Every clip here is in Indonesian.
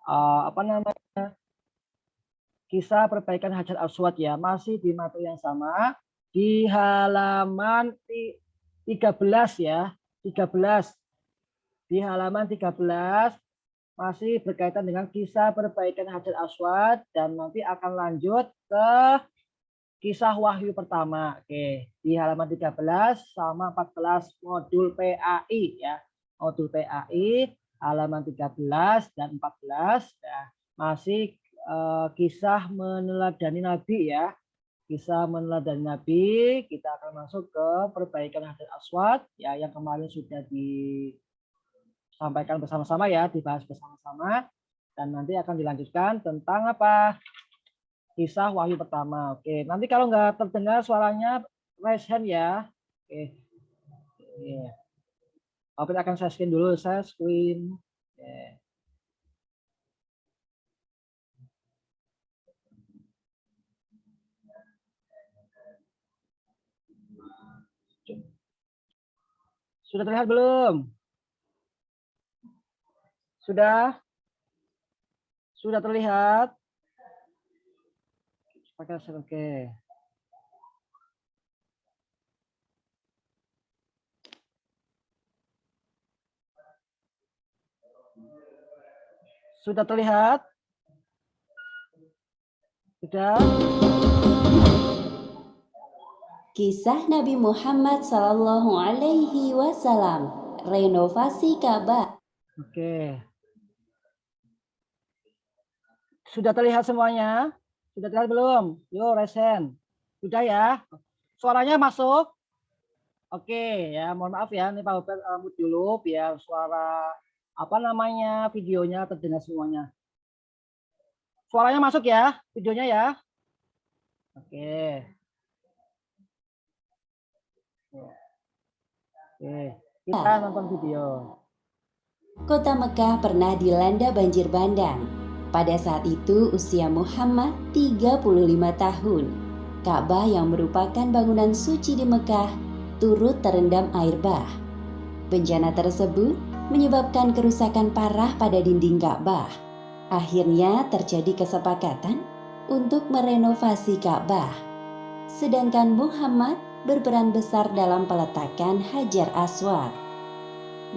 apa namanya, kisah perbaikan Hajar Aswad ya, masih di materi yang sama, di halaman 13 ya, 13. Di halaman 13 masih berkaitan dengan kisah perbaikan Hajar Aswad dan nanti akan lanjut ke kisah wahyu pertama. Oke, di halaman 13 sama 14 modul PAI ya. Modul PAI halaman 13 dan 14 ya, masih kisah meneladani Nabi ya. Kisah meneladani Nabi, kita akan masuk ke perbaikan Hajar Aswad ya, yang kemarin sudah disampaikan bersama-sama ya, dibahas bersama-sama, dan nanti akan dilanjutkan tentang apa? Kisah wahyu pertama. Oke, nanti kalau nggak terdengar suaranya raise hand ya. Oke. Oke, akan saya screen dulu, saya screen. Oke. Sudah terlihat belum? Sudah? Sudah terlihat? Oke. Sudah terlihat? Sudah? Kisah Nabi Muhammad Sallallahu Alaihi Wasallam, renovasi Ka'bah. Oke. Sudah terlihat semuanya? Sudah terlihat belum? Yuk, raise hand. Sudah ya? Suaranya masuk? Oke ya, mohon maaf ya, ini Pak Hubert mute dulu biar suara apa namanya videonya terdengar semuanya. Suaranya masuk ya, videonya ya. Oke. Oke, kita nonton video. Kota Mekah pernah dilanda banjir bandang. Pada saat itu usia Muhammad 35 tahun. Ka'bah yang merupakan bangunan suci di Mekah turut terendam air bah. Bencana tersebut menyebabkan kerusakan parah pada dinding Ka'bah. Akhirnya terjadi kesepakatan untuk merenovasi Ka'bah. Sedangkan Muhammad berperan besar dalam peletakan Hajar Aswad.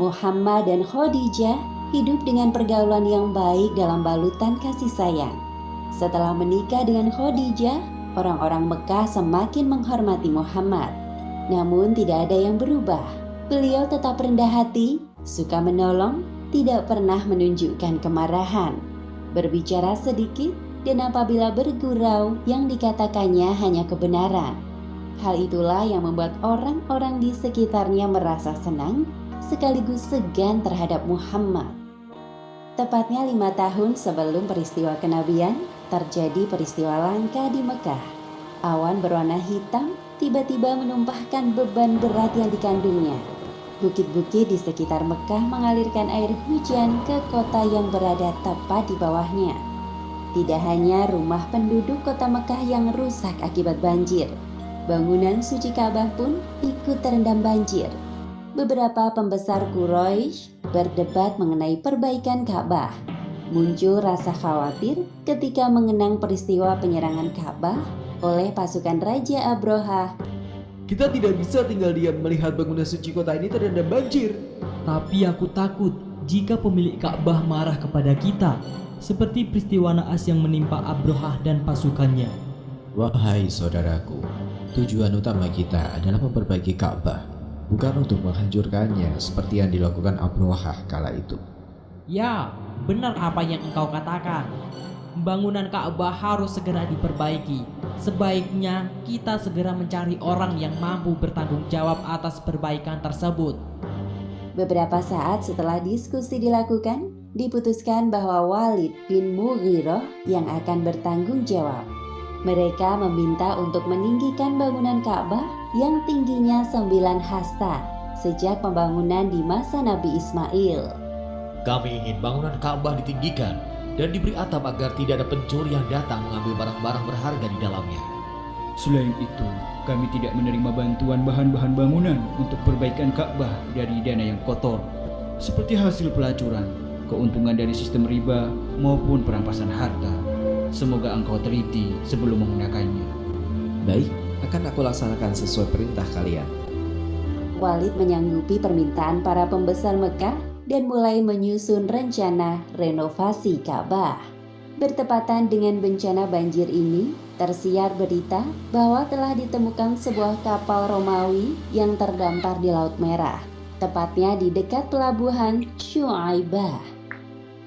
Muhammad dan Khadijah hidup dengan pergaulan yang baik dalam balutan kasih sayang. Setelah menikah dengan Khadijah, orang-orang Mekah semakin menghormati Muhammad. Namun tidak ada yang berubah. Beliau tetap rendah hati, suka menolong, tidak pernah menunjukkan kemarahan. Berbicara sedikit, dan apabila bergurau yang dikatakannya hanya kebenaran. Hal itulah yang membuat orang-orang di sekitarnya merasa senang sekaligus segan terhadap Muhammad. Tepatnya 5 tahun sebelum peristiwa kenabian, terjadi peristiwa langka di Mekah. Awan berwarna hitam tiba-tiba menumpahkan beban berat yang dikandungnya. Bukit-bukit di sekitar Mekah mengalirkan air hujan ke kota yang berada tepat di bawahnya. Tidak hanya rumah penduduk kota Mekah yang rusak akibat banjir, bangunan suci Ka'bah pun ikut terendam banjir. Beberapa pembesar Quraisy berdebat mengenai perbaikan Ka'bah. Muncul rasa khawatir ketika mengenang peristiwa penyerangan Ka'bah oleh pasukan Raja Abraha. Kita tidak bisa tinggal diam melihat bangunan suci kota ini terendam banjir. Tapi aku takut jika pemilik Ka'bah marah kepada kita, seperti peristiwa naas yang menimpa Abraha dan pasukannya. Wahai saudaraku, tujuan utama kita adalah memperbaiki Ka'bah, bukan untuk menghancurkannya seperti yang dilakukan Abraha kala itu. Ya, benar apa yang engkau katakan. Bangunan Ka'bah harus segera diperbaiki. Sebaiknya kita segera mencari orang yang mampu bertanggung jawab atas perbaikan tersebut. Beberapa saat setelah diskusi dilakukan, diputuskan bahwa Walid bin Mughirah yang akan bertanggung jawab. Mereka meminta untuk meninggikan bangunan Ka'bah yang tingginya 9 hasta sejak pembangunan di masa Nabi Ismail. Kami ingin bangunan Ka'bah ditinggikan dan diberi atap agar tidak ada pencuri yang datang mengambil barang-barang berharga di dalamnya. Selain itu, kami tidak menerima bantuan bahan-bahan bangunan untuk perbaikan Ka'bah dari dana yang kotor, seperti hasil pelacuran. keuntungan dari sistem riba maupun perampasan harta. Semoga engkau teliti sebelum menggunakannya. Baik, akan aku laksanakan sesuai perintah kalian. Walid menyanggupi permintaan para pembesar Mekah dan mulai menyusun rencana renovasi Ka'bah. Bertepatan dengan bencana banjir ini, tersiar berita bahwa telah ditemukan sebuah kapal Romawi yang terdampar di Laut Merah, tepatnya di dekat pelabuhan Syuaibah.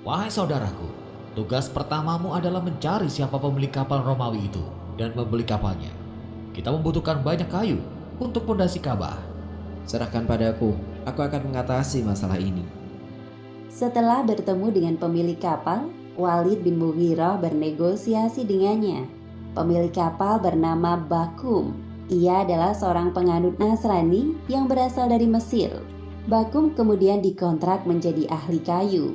Wahai saudaraku, tugas pertamamu adalah mencari siapa pemilik kapal Romawi itu dan membeli kapalnya. Kita membutuhkan banyak kayu untuk pondasi Ka'bah. Serahkan padaku akan mengatasi masalah ini. Setelah bertemu dengan pemilik kapal, Walid bin Mughirah bernegosiasi dengannya. Pemilik kapal bernama Bakum. Ia adalah seorang penganut Nasrani yang berasal dari Mesir. Bakum kemudian dikontrak menjadi ahli kayu.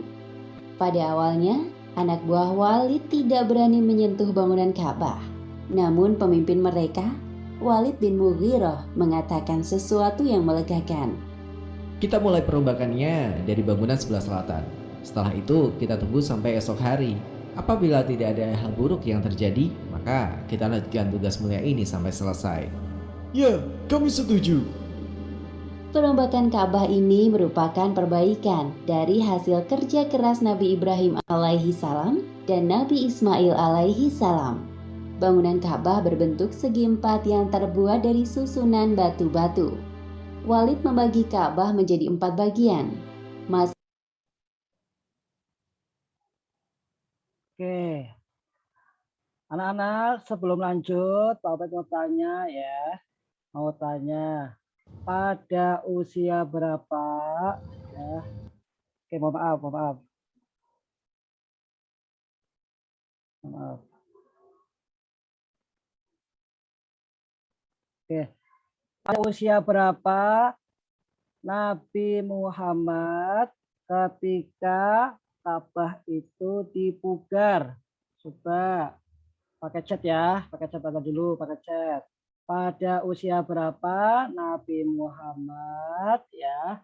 Pada awalnya, anak buah Walid tidak berani menyentuh bangunan Ka'bah. Namun pemimpin mereka, Walid bin Mughirah, mengatakan sesuatu yang melegakan. Kita mulai perombakannya dari bangunan sebelah selatan. Setelah itu kita tunggu sampai esok hari. Apabila tidak ada hal buruk yang terjadi, maka kita lanjutkan tugas mulia ini sampai selesai. Ya, kami setuju. Perombakan Ka'bah ini merupakan perbaikan dari hasil kerja keras Nabi Ibrahim alaihi salam dan Nabi Ismail alaihi salam. Bangunan Ka'bah berbentuk segi empat yang terbuat dari susunan batu-batu. Walid membagi Ka'bah menjadi 4 bagian. Oke, anak-anak, sebelum lanjut, Pak Obed mau tanya ya, pada usia berapa? Ya. Oke, mohon maaf. Oke, pada usia berapa Nabi Muhammad ketika Ka'bah itu dipugar? Coba pakai chat ya, pakai chat dulu, pakai chat. Pada usia berapa Nabi Muhammad ya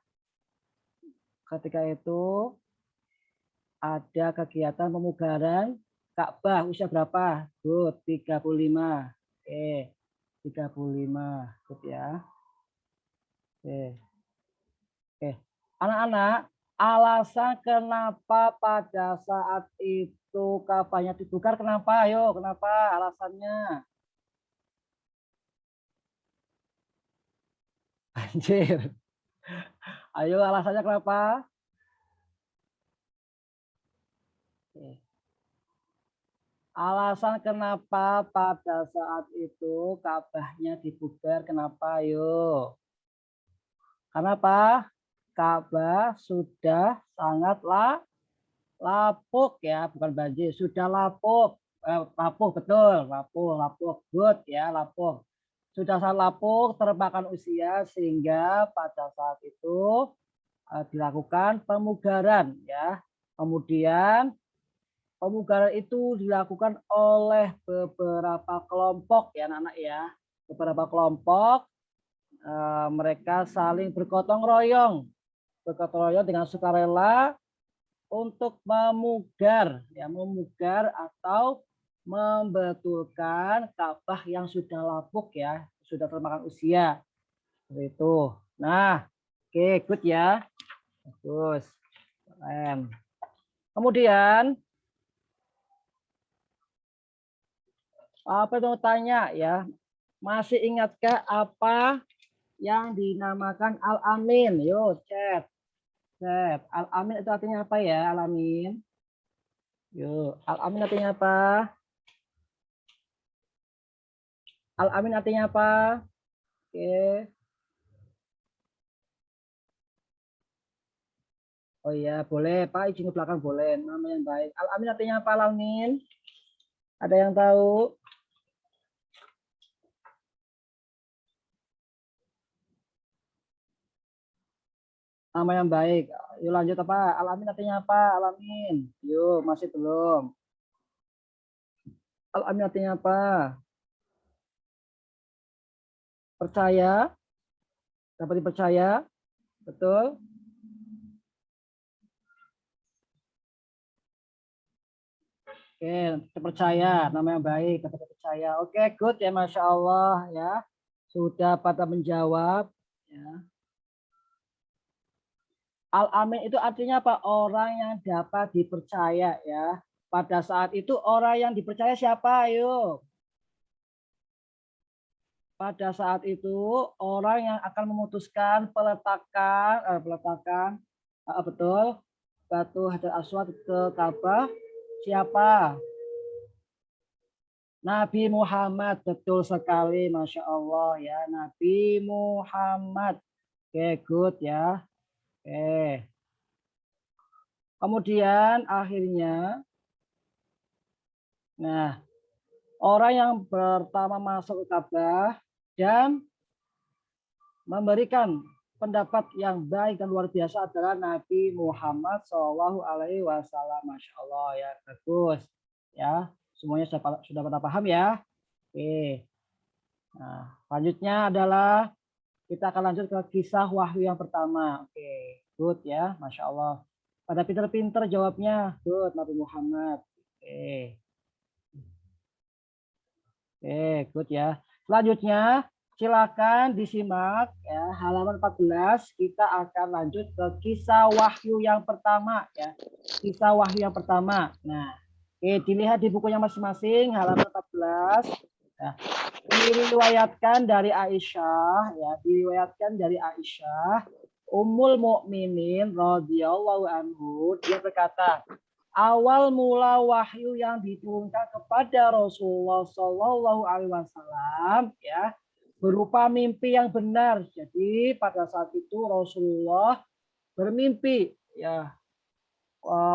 ketika itu ada kegiatan pemugaran Ka'bah? Usia berapa? Good, 35. Oke, 35. Good ya. Oke. Anak-anak, alasan kenapa pada saat itu Ka'bahnya dibongkar, kenapa? Ayo, kenapa alasannya? Anjir. Ayo, alasannya kenapa? Alasan kenapa pada saat itu Ka'bahnya dibubar, kenapa? Ayo. Kenapa? Ka'bah sudah sangat lapuk ya, bukan banjir, sudah lapuk. Lapuk betul, lapuk. Good ya, lapuk. Sudah sangat lapuk, termakan usia sehingga pada saat itu dilakukan pemugaran ya. Kemudian pemugaran itu dilakukan oleh beberapa kelompok ya anak-anak ya. Beberapa kelompok mereka saling bergotong royong dengan sukarela untuk memugar atau membetulkan Ka'bah yang sudah lapuk ya, sudah termakan usia. Seperti itu. Nah, oke, good ya. Bagus. Keren. Kemudian apa itu tanya ya? Masih ingatkah apa yang dinamakan Al-Amin? Yuk, chat. Al-Amin itu artinya apa ya? Al-Amin. Yuk, Al-Amin artinya apa? Al-Amin artinya apa? Oke. Oh iya, boleh Pak, izin ke belakang boleh. Nama yang baik. Al-Amin artinya apa, Al-Amin? Ada yang tahu? Nama yang baik. Yuk lanjut apa? Al-Amin artinya apa? Al-Amin. Yuk, masih belum. Al-Amin artinya apa? Percaya? Dapat dipercaya? Betul? Oke, terpercaya, nama yang baik, terpercaya. Oke, good ya, Masya Allah ya. Sudah pada menjawab. Ya. Al-amin itu artinya apa? Orang yang dapat dipercaya ya. Pada saat itu orang yang dipercaya siapa? Ayo. Pada saat itu orang yang akan memutuskan peletakan betul batu Hajar Aswad ke Ka'bah siapa? Nabi Muhammad, betul sekali, Masya Allah ya, Nabi Muhammad. Oke, good ya. Oke. Kemudian akhirnya, nah, orang yang pertama masuk ke Ka'bah dan memberikan pendapat yang baik dan luar biasa adalah Nabi Muhammad Shallallahu Alaihi Wasallam. Masya Allah ya, bagus ya. Semuanya sudah pada paham ya. Oke. Nah, selanjutnya adalah kita akan lanjut ke kisah wahyu yang pertama. Oke, good ya, Masya Allah. Pada pinter-pinter jawabnya, good Nabi Muhammad. Oke. Oke, good ya. Selanjutnya, silakan disimak ya, halaman 14. Kita akan lanjut ke kisah wahyu yang pertama ya. Kisah wahyu yang pertama. Nah, oke, dilihat di bukunya masing-masing halaman 14. Ya. Diriwayatkan dari Aisyah ya, diriwayatkan dari Aisyah Ummul Mukminin radhiyallahu anhu, dia berkata, awal mula wahyu yang diturunkan kepada Rasulullah Shallallahu Alaihi Wasallam ya berupa mimpi yang benar. Jadi pada saat itu Rasulullah bermimpi ya,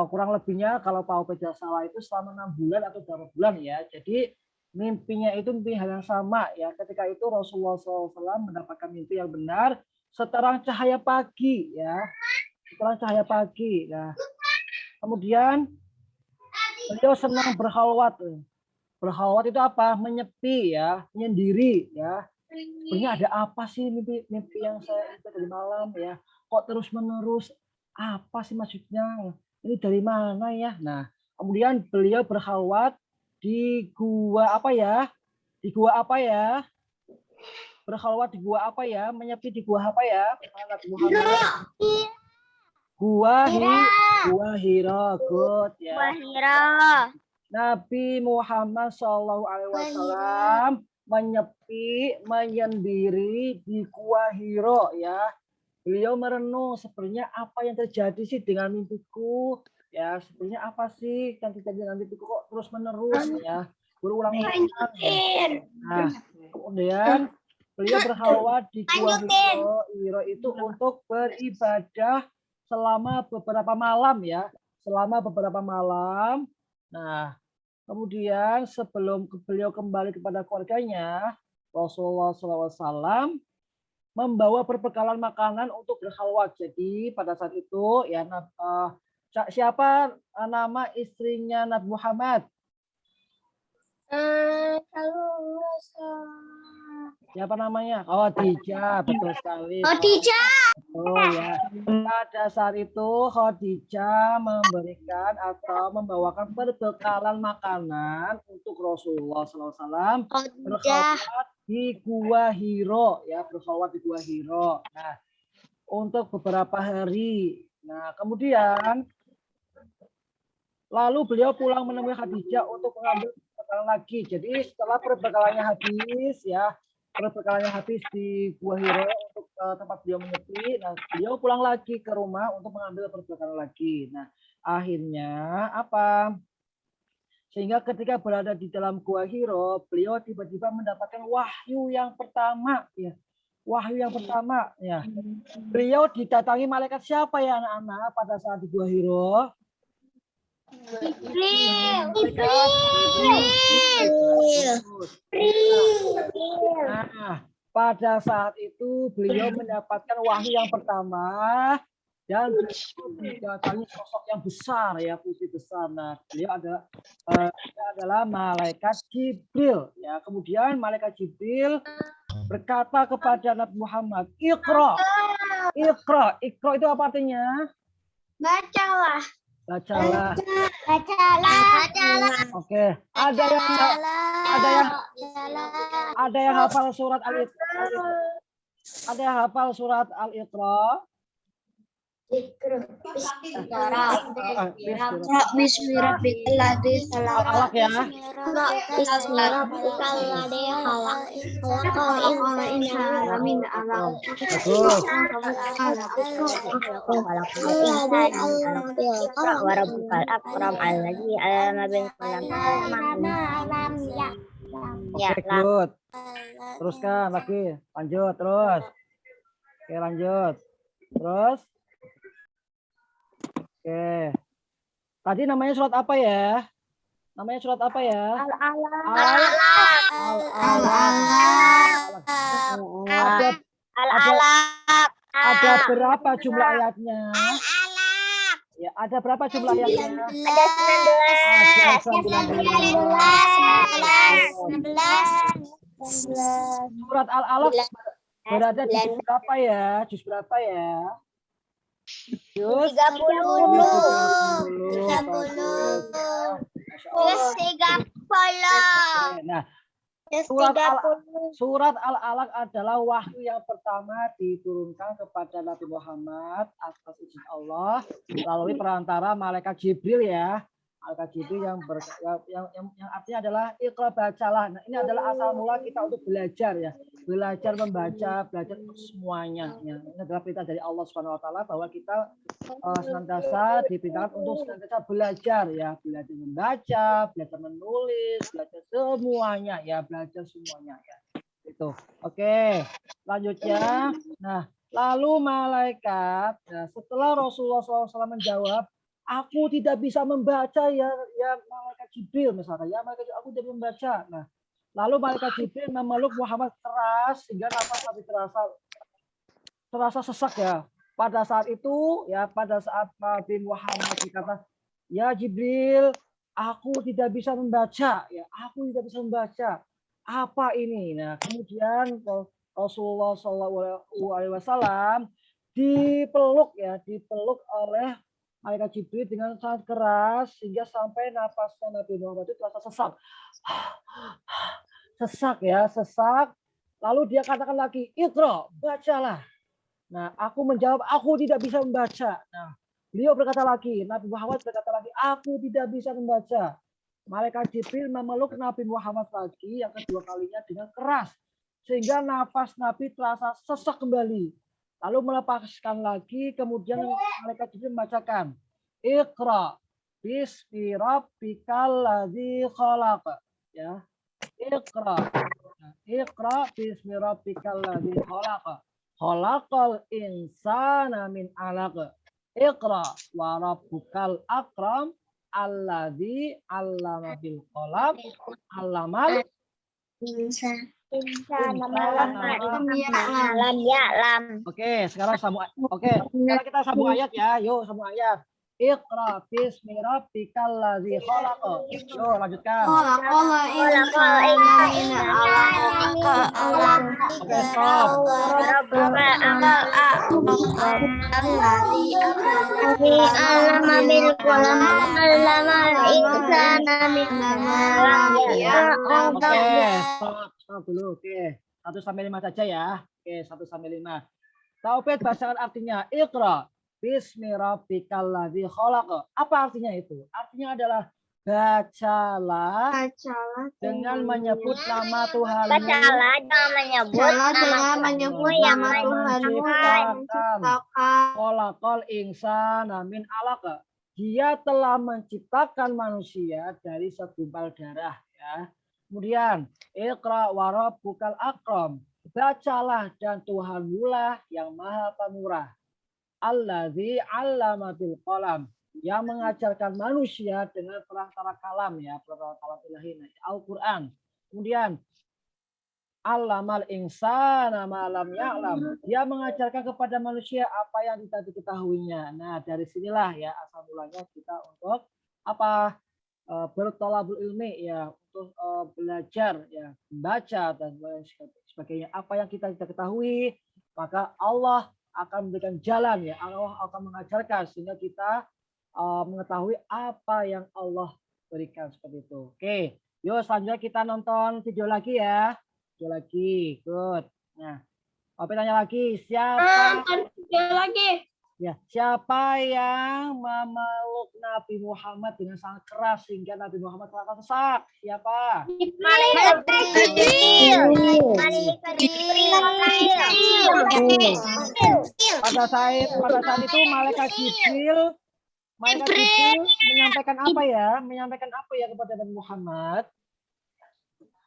kurang lebihnya kalau Pak Ope tidak salah itu selama 6 bulan atau berapa bulan ya. Jadi mimpinya itu mimpi hal yang sama ya. Ketika itu Rasulullah SAW mendapatkan mimpi yang benar seterang cahaya pagi ya, seterang cahaya pagi. Nah, kemudian beliau senang berkhalwat. Berkhalwat itu apa? Menyepi ya, menyendiri ya. Sebenarnya ada apa sih mimpi yang saya itu dari malam ya? Kok terus menerus? Apa sih maksudnya? Ini dari mana ya? Nah, kemudian beliau berkhalwat di gua apa ya? Di gua apa ya? Berkhalwat di gua apa ya? Menyepi di gua apa ya? Gua Hira, good ya. Gua Hira. Nabi Muhammad Shallallahu Alaihi Wasallam menyepi, menyendiri di Gua Hira ya. Beliau merenung sebenarnya apa yang terjadi sih dengan mimpiku ya, sebenarnya apa sih yang terjadi dengan mimpiku kok terus menerus ya, berulang-ulang. Nah, kemudian beliau berkhalwat di Gua Hira itu untuk beribadah selama beberapa malam ya, selama beberapa malam. Nah, kemudian sebelum beliau kembali kepada keluarganya, Rasulullah SAW membawa perbekalan makanan untuk berkhalwat. Jadi pada saat itu ya, siapa nama istrinya Nabi Muhammad? Siapa namanya? Khadijah, betul sekali. Khadijah. Oh ya. Pada saat itu Khadijah memberikan atau membawakan perbekalan makanan untuk Rasulullah SAW berkhalwat di Gua Hira ya, berkhalwat di Gua Hira. Nah, untuk beberapa hari. Nah, kemudian lalu beliau pulang menemui Khadijah untuk mengambil perbekalan lagi. Jadi setelah perbekalannya habis ya, perbekalannya habis di Gua Hira untuk tempat beliau menyepi. Nah, beliau pulang lagi ke rumah untuk mengambil perbekalan lagi. Nah, akhirnya apa? Sehingga ketika berada di dalam Gua Hira, beliau tiba-tiba mendapatkan wahyu yang pertama ya. Wahyu yang pertama ya. Beliau didatangi malaikat siapa ya anak-anak pada saat di Gua Hira? Nah, pada saat itu beliau mendapatkan wahyu yang pertama dan didatangi sosok yang besar ya, putih besar. Nah, beliau adalah malaikat Jibril ya. Kemudian malaikat Jibril berkata kepada Nabi Muhammad, Iqra. Iqra. Iqra itu apa artinya? Bacalah. Bacalah. Bacalah. Oke, Oke, ada yang hafal surat Al-Iqra? Bismi rabbikal ladzi khalaq. Al-Alaq ya. Bismi rabbikal ladzi khalaq. Khalaqal insana min 'alaq. Bagus. Iqra wa rabbukal akram allazi 'allama bil qalam. Oke, good. Teruskan lagi. Lanjut terus. Oke, lanjut. Terus. Oke. Tadi namanya surat apa ya? Namanya surat apa ya? Ada berapa jumlah ayatnya? Ya, ada berapa jumlah ayatnya? Ada 19. Surat Al-Alaq berada di juz berapa ya? Juz berapa ya? Juz 30. Nah, surat Al-Alaq adalah wahyu yang pertama diturunkan kepada Nabi Muhammad atas izin Allah melalui perantara malaikat Jibril ya. Malaikat Jibril yang artinya adalah Iqra, bacalah. Nah, ini adalah asal mula kita untuk belajar ya. Belajar membaca, belajar semuanya ya. Ini adalah perintah dari Allah Subhanahu wa taala bahwa kita senantiasa diperintahkan untuk senantiasa belajar ya, belajar membaca, belajar menulis, belajar semuanya ya, belajar semuanya ya. Itu. Oke, selanjutnya. Nah, lalu malaikat setelah Rasulullah SAW menjawab, aku tidak bisa membaca ya malaikat Jibril misalkan ya, malaikat aku tidak membaca. Nah, lalu malaikat Jibril memeluk Muhammad keras sehingga nafas Nabi terasa sesak ya. Pada saat itu ya, pada saat Nabi Muhammad berkata, ya Jibril, aku tidak bisa membaca ya, aku tidak bisa membaca. Apa ini? Nah, kemudian Rasulullah SAW dipeluk oleh malaikat Jibril dengan sangat keras sehingga sampai napasnya Nabi Muhammad itu terasa sesak. Sesak. Lalu dia katakan lagi, Iqra, bacalah. Nah, aku menjawab, aku tidak bisa membaca. Nah, beliau berkata lagi, Nabi Muhammad berkata lagi, aku tidak bisa membaca. Malaikat Jibril memeluk Nabi Muhammad lagi yang kedua kalinya dengan keras sehingga nafas Nabi terasa sesak kembali. Lalu melepaskan lagi, kemudian malaikat Jibril membacakan, Iqra bismi rabbikal ladzi khalaq. Ya. Iqra bismi rabbikal ladzi khalaq. Khalaqal insana min 'alaq. Iqra wa rabbukal akram alladzi 'allama bil qalam 'allamal Oke, sekarang sekarang kita sambung ayat ya. Yuk, sambung ayat. Iqra bismi rabbikal ladzi khalaq. Yuk, lanjutkan. Oke, stop. Oke, stop dulu. Oke, 1 sampai 5 saja ya. Oke, 1 sampai 5. Taufik bacaan artinya Iqra bismi rabbikal ladzi khalaq. Apa artinya itu? Artinya adalah bacalah dengan menyebut nama Tuhan. Bacalah dengan menyebut nama Tuhanmu yang menciptakan. Khalaqal insana min 'alaq. Dia telah menciptakan manusia dari segumpal darah ya. Kemudian Iqra wa rabbukal akram. Bacalah dan Tuhanmu lah yang Maha Pemurah. Alladzi 'allama bil qalam, yang mengajarkan manusia dengan perantara kalam ya, perantara kalam ilahi Al-Qur'an. Kemudian Allamal insana ma lam ya'lam, dia mengajarkan kepada manusia apa yang tidak diketahuinya. Nah, dari sinilah ya asal mulanya kita untuk apa? Bertolabul ilmi ya, untuk belajar ya, membaca dan sebagainya. Apa yang kita tidak ketahui, maka Allah akan memberikan jalan ya, Allah akan mengajarkan sehingga kita mengetahui apa yang Allah berikan seperti itu. Oke, yuk selanjutnya kita nonton video lagi ya. Video lagi, good. Nah, Ope tanya lagi, siapa siapa yang memeluk Nabi Muhammad dengan sangat keras sehingga Nabi Muhammad telah tersesak? Siapa? Pada saat itu malaikat Jibril menyampaikan apa ya? Menyampaikan apa ya kepada Nabi Muhammad?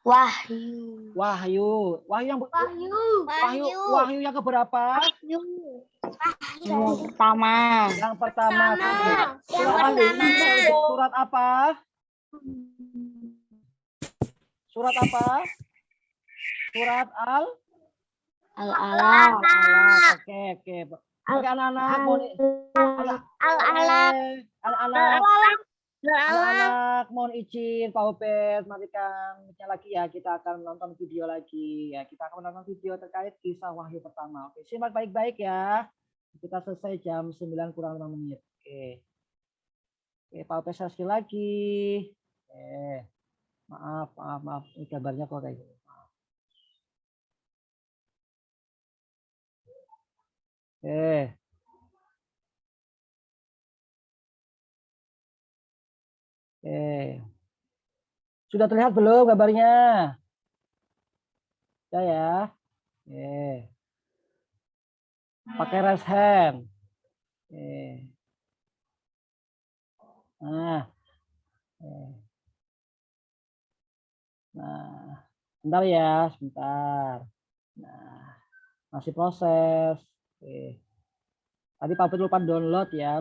Wahyu. Wahyu yang keberapa? Yang pertama. Yang pertama. Surat apa? Surat apa? Surat Al-Alaq. Oke. Oke, anak-anak mohon izin Pak Obed, matikan mic-nya lagi ya. Kita akan menonton video lagi ya. Kita akan menonton video terkait kisah wahyu pertama. Oke, simak baik-baik ya. Kita selesai jam 9 kurang 5 menit. Oke, Pak Obed sekali lagi. Maaf. Ini gambarnya kok kayak gini. Sudah terlihat belum gambarnya? Ya ya. Pakai raise hand. Nah, sebentar ya, sebentar. Nah, masih proses. Tadi Pak Obed lupa download ya,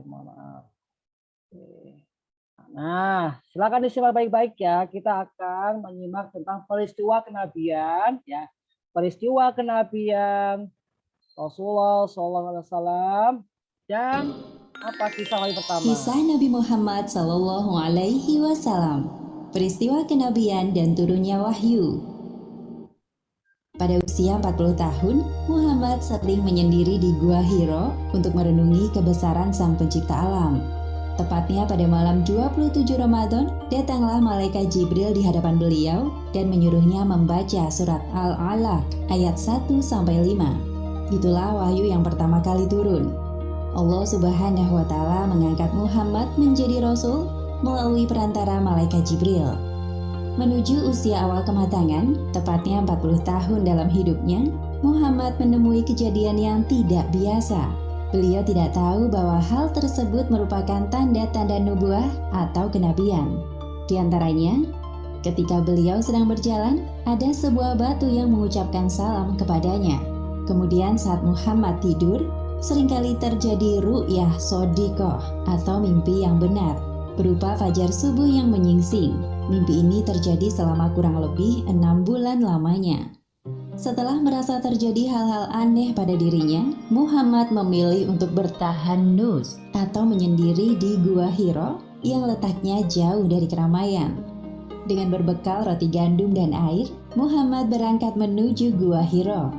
maaf. Nah, silakan disimak baik-baik ya. Kita akan menyimak tentang peristiwa kenabian ya. Peristiwa kenabian Rasulullah SAW dan apa kisah wahyu pertama? Kisah Nabi Muhammad SAW. Peristiwa kenabian dan turunnya wahyu. Pada usia 40 tahun, Muhammad sering menyendiri di Gua Hiro untuk merenungi kebesaran Sang Pencipta Alam. Tepatnya pada malam 27 Ramadan, datanglah malaikat Jibril di hadapan beliau dan menyuruhnya membaca surat Al-Alaq ayat 1-5. Itulah wahyu yang pertama kali turun. Allah Subhanahu wa Ta'ala mengangkat Muhammad menjadi rasul melalui perantara malaikat Jibril. Menuju usia awal kematangan, tepatnya 40 tahun dalam hidupnya, Muhammad menemui kejadian yang tidak biasa. Beliau tidak tahu bahwa hal tersebut merupakan tanda-tanda nubuah atau kenabian. Di antaranya, ketika beliau sedang berjalan, ada sebuah batu yang mengucapkan salam kepadanya. Kemudian saat Muhammad tidur, seringkali terjadi ru'yah sodikoh atau mimpi yang benar, berupa fajar subuh yang menyingsing. Mimpi ini terjadi selama kurang lebih 6 bulan lamanya. Setelah merasa terjadi hal-hal aneh pada dirinya, Muhammad memilih untuk bertahanus atau menyendiri di Gua Hiro yang letaknya jauh dari keramaian. Dengan berbekal roti gandum dan air, Muhammad berangkat menuju Gua Hiro.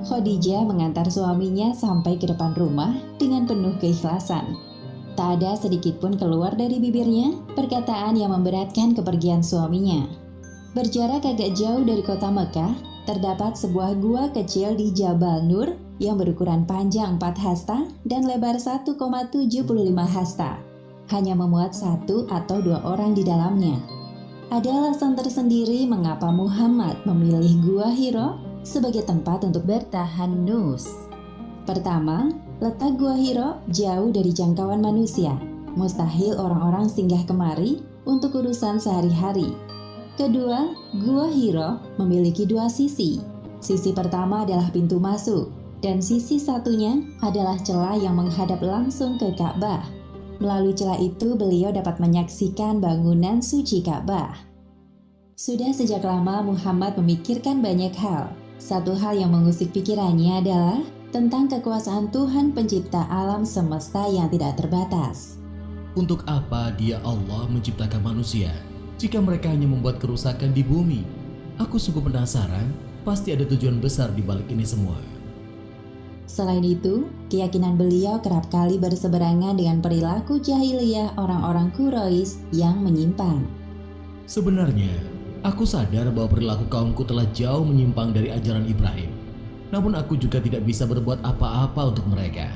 Khadijah mengantar suaminya sampai ke depan rumah dengan penuh keikhlasan. Tak ada sedikit pun keluar dari bibirnya perkataan yang memberatkan kepergian suaminya. Berjarak agak jauh dari kota Mekah, terdapat sebuah gua kecil di Jabal Nur yang berukuran panjang 4 hasta dan lebar 1,75 hasta. Hanya memuat 1 atau 2 orang di dalamnya. Ada alasan tersendiri mengapa Muhammad memilih Gua Hiro sebagai tempat untuk bertahanus. Pertama, letak Gua Hiro jauh dari jangkauan manusia. Mustahil orang-orang singgah kemari untuk urusan sehari-hari. Kedua, Gua Hiro memiliki 2 sisi. Sisi pertama adalah pintu masuk, dan sisi satunya adalah celah yang menghadap langsung ke Ka'bah. Melalui celah itu, beliau dapat menyaksikan bangunan suci Ka'bah. Sudah sejak lama Muhammad memikirkan banyak hal. Satu hal yang mengusik pikirannya adalah tentang kekuasaan Tuhan pencipta alam semesta yang tidak terbatas. Untuk apa Dia Allah menciptakan manusia jika mereka hanya membuat kerusakan di bumi? Aku sungguh penasaran, pasti ada tujuan besar di balik ini semua. Selain itu, keyakinan beliau kerap kali berseberangan dengan perilaku jahiliyah orang-orang Quraisy yang menyimpang. Sebenarnya, aku sadar bahwa perilaku kaumku telah jauh menyimpang dari ajaran Ibrahim. Namun aku juga tidak bisa berbuat apa-apa untuk mereka.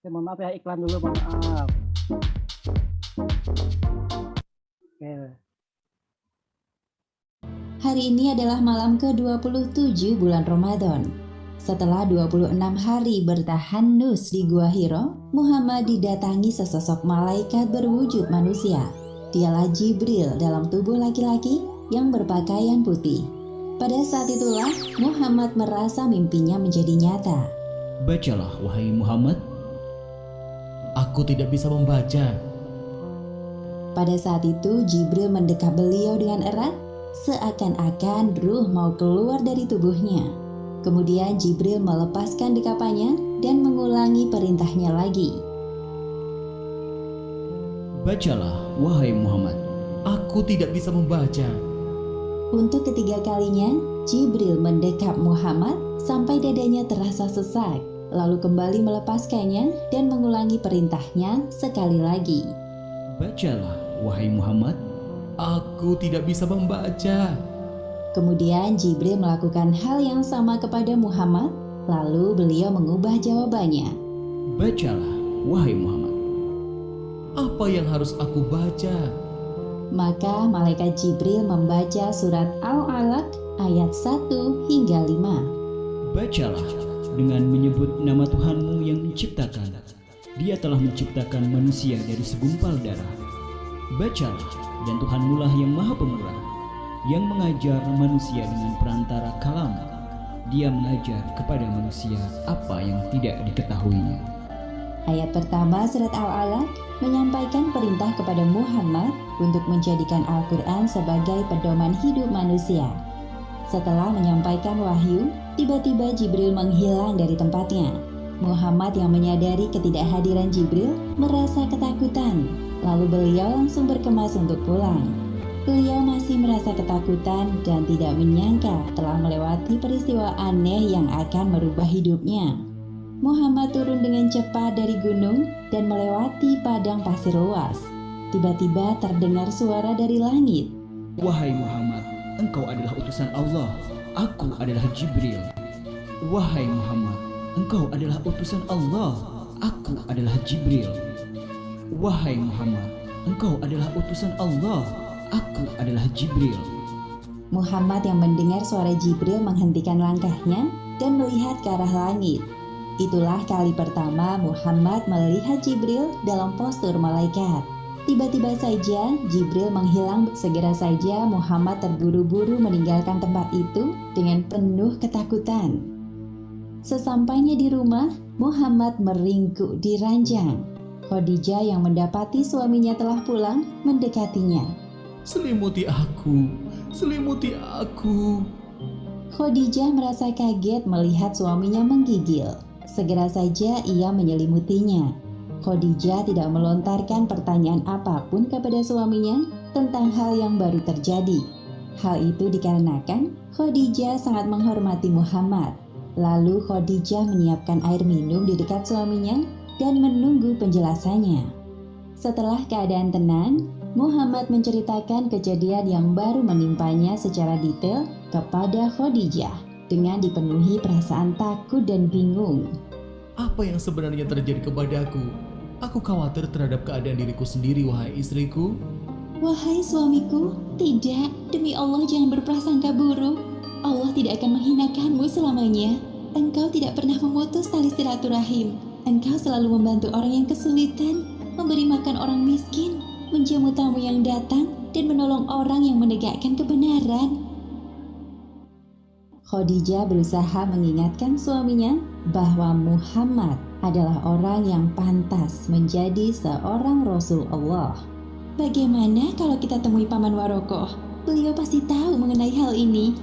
Ya, mohon maaf ya, iklan dulu, mohon maaf. Oke. Hari ini adalah malam ke-27 bulan Ramadan. Setelah 26 hari bertahanus di Gua Hiro, Muhammad didatangi sesosok malaikat berwujud manusia. Dialah Jibril dalam tubuh laki-laki yang berpakaian putih. Pada saat itulah Muhammad merasa mimpinya menjadi nyata. Bacalah, wahai Muhammad. Aku tidak bisa membaca. Pada saat itu Jibril mendekap beliau dengan erat, seakan-akan ruh mau keluar dari tubuhnya. Kemudian Jibril melepaskan dekapannya dan mengulangi perintahnya lagi. Bacalah, wahai Muhammad. Aku tidak bisa membaca. Untuk ketiga kalinya, Jibril mendekap Muhammad sampai dadanya terasa sesak, lalu kembali melepaskannya dan mengulangi perintahnya sekali lagi. Bacalah, wahai Muhammad. Aku tidak bisa membaca. Kemudian Jibril melakukan hal yang sama kepada Muhammad, lalu beliau mengubah jawabannya. Bacalah, wahai Muhammad. Apa yang harus aku baca? Maka malaikat Jibril membaca surat Al-Alaq ayat 1 hingga 5. Bacalah dengan menyebut nama Tuhanmu yang menciptakan. Dia telah menciptakan manusia dari segumpal darah. Bacalah, dan Tuhanmulah yang maha pemurah, yang mengajar manusia dengan perantara kalam. Dia mengajar kepada manusia apa yang tidak diketahuinya. Ayat pertama surat Al-Alaq menyampaikan perintah kepada Muhammad untuk menjadikan Al-Quran sebagai pedoman hidup manusia. Setelah menyampaikan wahyu, tiba-tiba Jibril menghilang dari tempatnya. Muhammad yang menyadari ketidakhadiran Jibril merasa ketakutan, lalu beliau langsung berkemas untuk pulang. Beliau masih merasa ketakutan dan tidak menyangka telah melewati peristiwa aneh yang akan merubah hidupnya. Muhammad turun dengan cepat dari gunung dan melewati padang pasir luas. Tiba-tiba terdengar suara dari langit. Wahai Muhammad, engkau adalah utusan Allah. Aku adalah Jibril. Wahai Muhammad, engkau adalah utusan Allah. Aku adalah Jibril. Wahai Muhammad, engkau adalah utusan Allah. Aku adalah Jibril. Muhammad yang mendengar suara Jibril menghentikan langkahnya dan melihat ke arah langit. Itulah kali pertama Muhammad melihat Jibril dalam postur malaikat. Tiba-tiba saja Jibril menghilang. Segera saja Muhammad terburu-buru meninggalkan tempat itu dengan penuh ketakutan. Sesampainya di rumah, Muhammad meringkuk di ranjang. Khadijah yang mendapati suaminya telah pulang mendekatinya. Selimuti aku, selimuti aku. Khadijah merasa kaget melihat suaminya menggigil. Segera saja ia menyelimutinya. Khadijah tidak melontarkan pertanyaan apapun kepada suaminya tentang hal yang baru terjadi. Hal itu dikarenakan Khadijah sangat menghormati Muhammad. Lalu Khadijah menyiapkan air minum di dekat suaminya dan menunggu penjelasannya. Setelah keadaan tenang, Muhammad menceritakan kejadian yang baru menimpanya secara detail kepada Khadijah dengan dipenuhi perasaan takut dan bingung. Apa yang sebenarnya terjadi kepadaku? Aku khawatir terhadap keadaan diriku sendiri, wahai istriku. Wahai suamiku, tidak, demi Allah jangan berprasangka buruk. Allah tidak akan menghinakanmu selamanya. Engkau tidak pernah memutus tali silaturahim. Engkau selalu membantu orang yang kesulitan, memberi makan orang miskin, menjamu tamu yang datang, dan menolong orang yang menegakkan kebenaran. Khadijah berusaha mengingatkan suaminya bahwa Muhammad adalah orang yang pantas menjadi seorang Rasul Allah. Bagaimana kalau kita temui Paman Warokoh? Beliau pasti tahu mengenai hal ini.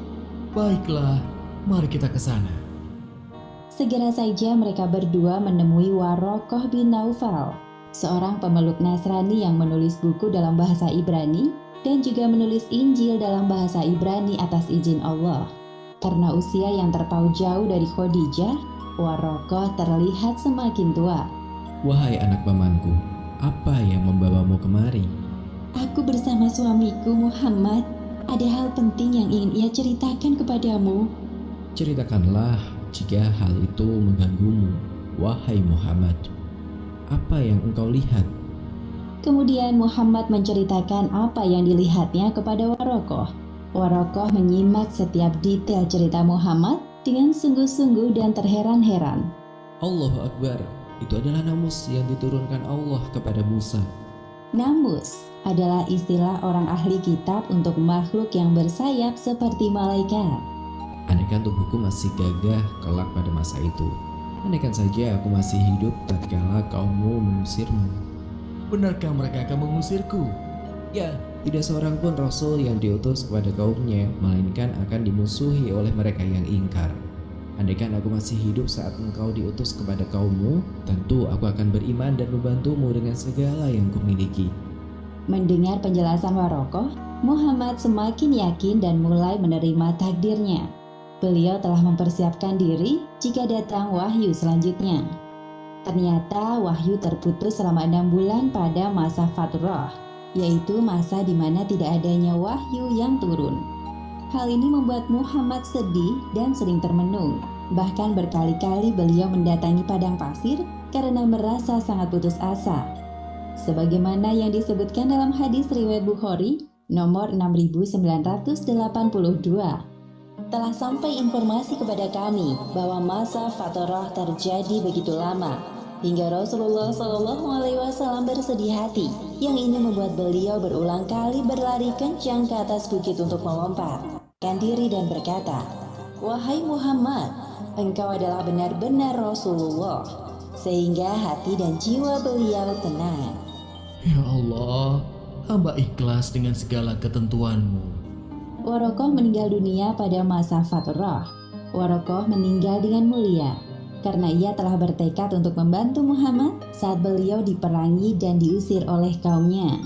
Baiklah, mari kita ke sana. Segera saja mereka berdua menemui Warokoh bin Naufal. seorang pemeluk Nasrani yang menulis buku dalam bahasa Ibrani dan juga menulis Injil dalam bahasa Ibrani atas izin Allah. Karena usia yang terpaut jauh dari Khadijah, Warokoh terlihat semakin tua. Wahai anak pamanku, apa yang membawamu kemari? Aku bersama suamiku Muhammad, ada hal penting yang ingin ia ceritakan kepadamu. Ceritakanlah jika hal itu mengganggumu, wahai Muhammad. Apa yang engkau lihat? Kemudian Muhammad menceritakan apa yang dilihatnya kepada Warokoh. Warokoh menyimak setiap detail cerita Muhammad dengan sungguh-sungguh dan terheran-heran. Allahu Akbar, itu adalah namus yang diturunkan Allah kepada Musa. Namus adalah istilah orang ahli kitab untuk makhluk yang bersayap seperti malaikat. Andaikan tubuhku masih gagah kelak pada masa itu, andaikan saja aku masih hidup tatkala kaummu mengusirmu. Benarkah mereka akan mengusirku? Ya, tidak seorang pun rasul yang diutus kepada kaumnya, melainkan akan dimusuhi oleh mereka yang ingkar. Andaikan aku masih hidup saat engkau diutus kepada kaummu, tentu aku akan beriman dan membantumu dengan segala yang kumiliki. Mendengar penjelasan Warokoh, Muhammad semakin yakin dan mulai menerima takdirnya. Beliau telah mempersiapkan diri jika datang wahyu selanjutnya. Ternyata wahyu terputus selama 6 bulan pada masa Fatrah, yaitu masa di mana tidak adanya wahyu yang turun. Hal ini membuat Muhammad sedih dan sering termenung. Bahkan berkali-kali beliau mendatangi padang pasir karena merasa sangat putus asa. Sebagaimana yang disebutkan dalam hadis riwayat Bukhari nomor 6982. Telah sampai informasi kepada kami bahwa masa Fatrah terjadi begitu lama hingga Rasulullah SAW bersedih hati yang ini membuat beliau berulang kali berlari kencang ke atas bukit untuk melompatkan diri dan berkata, "Wahai Muhammad, engkau adalah benar-benar Rasulullah," sehingga hati dan jiwa beliau tenang. Ya Allah, hamba ikhlas dengan segala ketentuanmu. Warokoh meninggal dunia pada masa Fatrah. Warokoh meninggal dengan mulia karena ia telah bertekad untuk membantu Muhammad saat beliau diperangi dan diusir oleh kaumnya.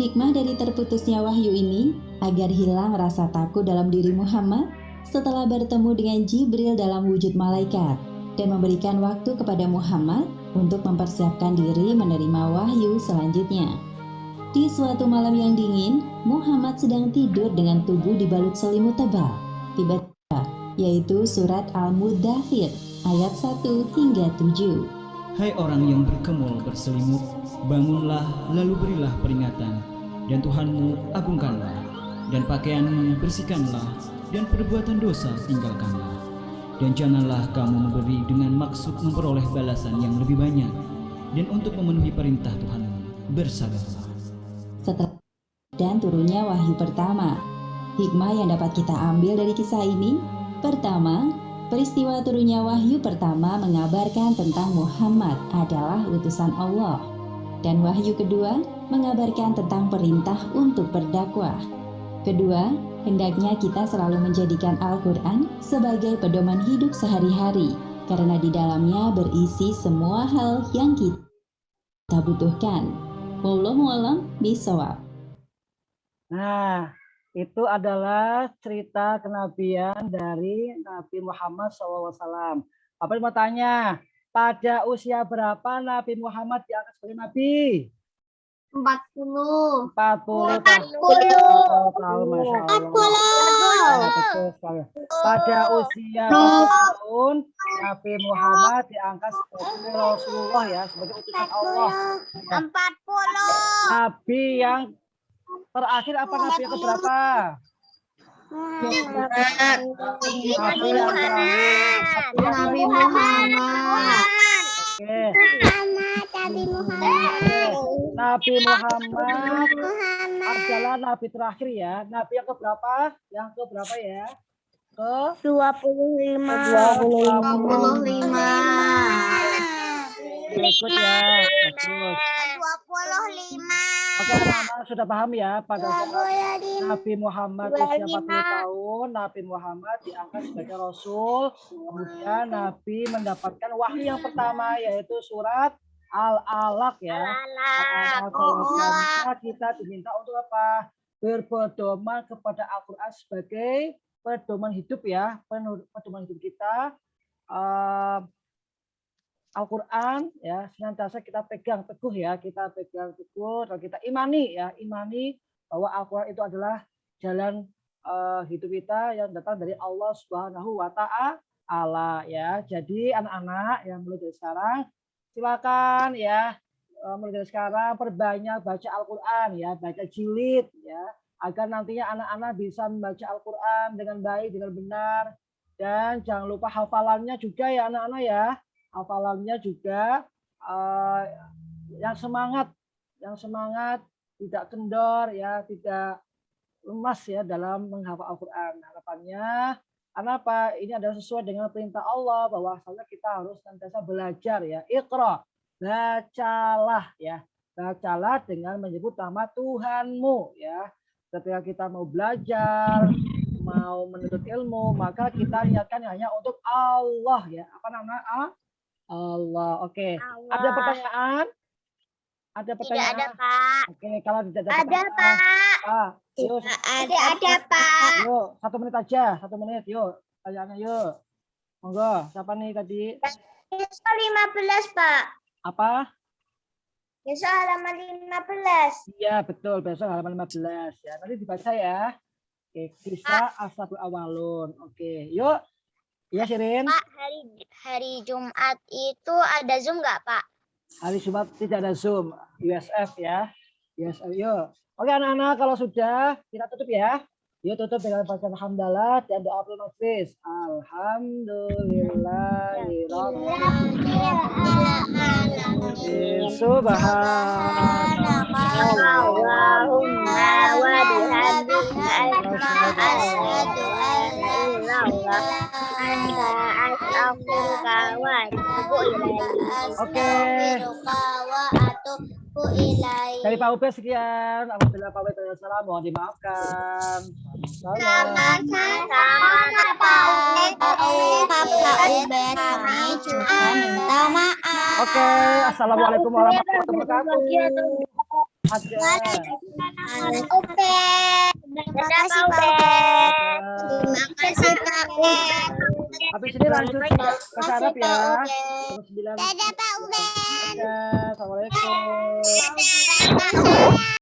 Hikmah dari terputusnya wahyu ini agar hilang rasa takut dalam diri Muhammad setelah bertemu dengan Jibril dalam wujud malaikat dan memberikan waktu kepada Muhammad untuk mempersiapkan diri menerima wahyu selanjutnya. Di suatu malam yang dingin, Muhammad sedang tidur dengan tubuh dibalut selimut tebal. Tiba-tiba, yaitu surat Al-Muddathir ayat 1 hingga 7. Hai orang yang berkemul berselimut, bangunlah lalu berilah peringatan, dan Tuhanmu agungkanlah, dan pakaianmu bersihkanlah, dan perbuatan dosa tinggalkanlah. Dan janganlah kamu memberi dengan maksud memperoleh balasan yang lebih banyak, dan untuk memenuhi perintah Tuhanmu, bersabarlah. Setelah dan turunnya wahyu pertama, hikmah yang dapat kita ambil dari kisah ini, pertama, peristiwa turunnya wahyu pertama mengabarkan tentang Muhammad adalah utusan Allah, dan wahyu kedua mengabarkan tentang perintah untuk berdakwah. Kedua, hendaknya kita selalu menjadikan Al-Quran sebagai pedoman hidup sehari-hari, karena di dalamnya berisi semua hal yang kita butuhkan. Wallahu a'lam bishawab. Nah, itu adalah cerita kenabian dari Nabi Muhammad SAW. Bapak mau tanya, pada usia berapa Nabi Muhammad diangkat sebagai Nabi? 40. 40 tahun, Masya Allah. Betul sekali. Pada usia 40 tahun, Nabi Muhammad diangkat sebagai Rasulullah ya, sebagai utusan Allah. 40. Nabi yang terakhir apa Nabi yang keberapa? Nabi yang terakhir. Nabi Muhammad. Oke. Nabi Muhammad adalah Nabi terakhir ya. Nabi yang keberapa? Yang keberapa ya? Ke 25. Berikut ya. Bagus. 25. Oke, teman-teman sudah paham ya pada saat Nabi Muhammad usia 40 tahun, Nabi Muhammad diangkat sebagai Rasul. Kemudian Nabi mendapatkan wahyu yang pertama yaitu surat Al-alaq ya. Alaq. Maka kita diminta untuk apa? Berpedoman kepada Al-Quran sebagai pedoman hidup ya, pedoman hidup kita. Al-Quran ya senantiasa kita pegang teguh ya, kita pegang teguh dan kita imani ya, imani bahwa Al-Quran itu adalah jalan hidup kita yang datang dari Allah Subhanahu wa Ta'ala ya. Jadi anak-anak yang mulai dari sekarang silakan ya, mulai dari sekarang perbanyak baca Al-Quran ya, baca jilid ya, agar nantinya anak-anak bisa membaca Al-Quran dengan baik, dengan benar. Dan jangan lupa hafalannya juga ya anak-anak ya, hafalannya juga yang semangat, tidak kendor ya, tidak lemas ya dalam menghafal Al-Quran. Harapannya kenapa? Ini adalah sesuai dengan perintah Allah bahwasanya kita harus senantiasa belajar ya. Iqra, bacalah ya. Bacalah dengan menyebut nama Tuhanmu ya. Ketika kita mau belajar, mau menuntut ilmu, maka kita niatkan hanya untuk Allah ya. Apa namanya? Allah. Oke. Ada pertanyaan? Ada pertanyaan? Tidak ada, Pak. Oke, kalau tidak ada Ada, pertanyaan, Pak. yuk, Ada, Pak. yuk, 1 menit aja, 1 menit, yuk, pertanyaannya yuk. Monggo, siapa nih tadi? Besok 15, Pak. Apa? Besok halaman 15. Iya, betul, besok halaman 15 ya. Nanti dibaca ya. Oke, kisah Ashabul Awwalun. Oke, yuk. Iya, Shirin. Pak, hari Jumat itu ada Zoom nggak, Pak? Hari Jumat tidak ada Zoom, USF ya. USF, yuk. Oke anak-anak, kalau sudah kita tutup ya. Yuk tutup dengan bacaan hamdalah dan doa penuh majlis. Alhamdulillahirobbilalamin. Allahumma wa bihamdika asyhadu an la ilaha illa anta astaghfiruka wa atubu ilaik. Oke. Dari Pak Ubed sekian. Apabila Pak Ubed ada salah mohon dimaafkan. Salam. Sama-sama, Pak Ubed. Kami juga minta maaf. Oke, assalamualaikum warahmatullahi wabarakatuh. Ubed. Terima kasih, Pak Ubed. Terima kasih, Pak Ubed. Habis ini lanjut ke Arab ya. Terus 9. Dadah, Pak Ubed. Assalamualaikum.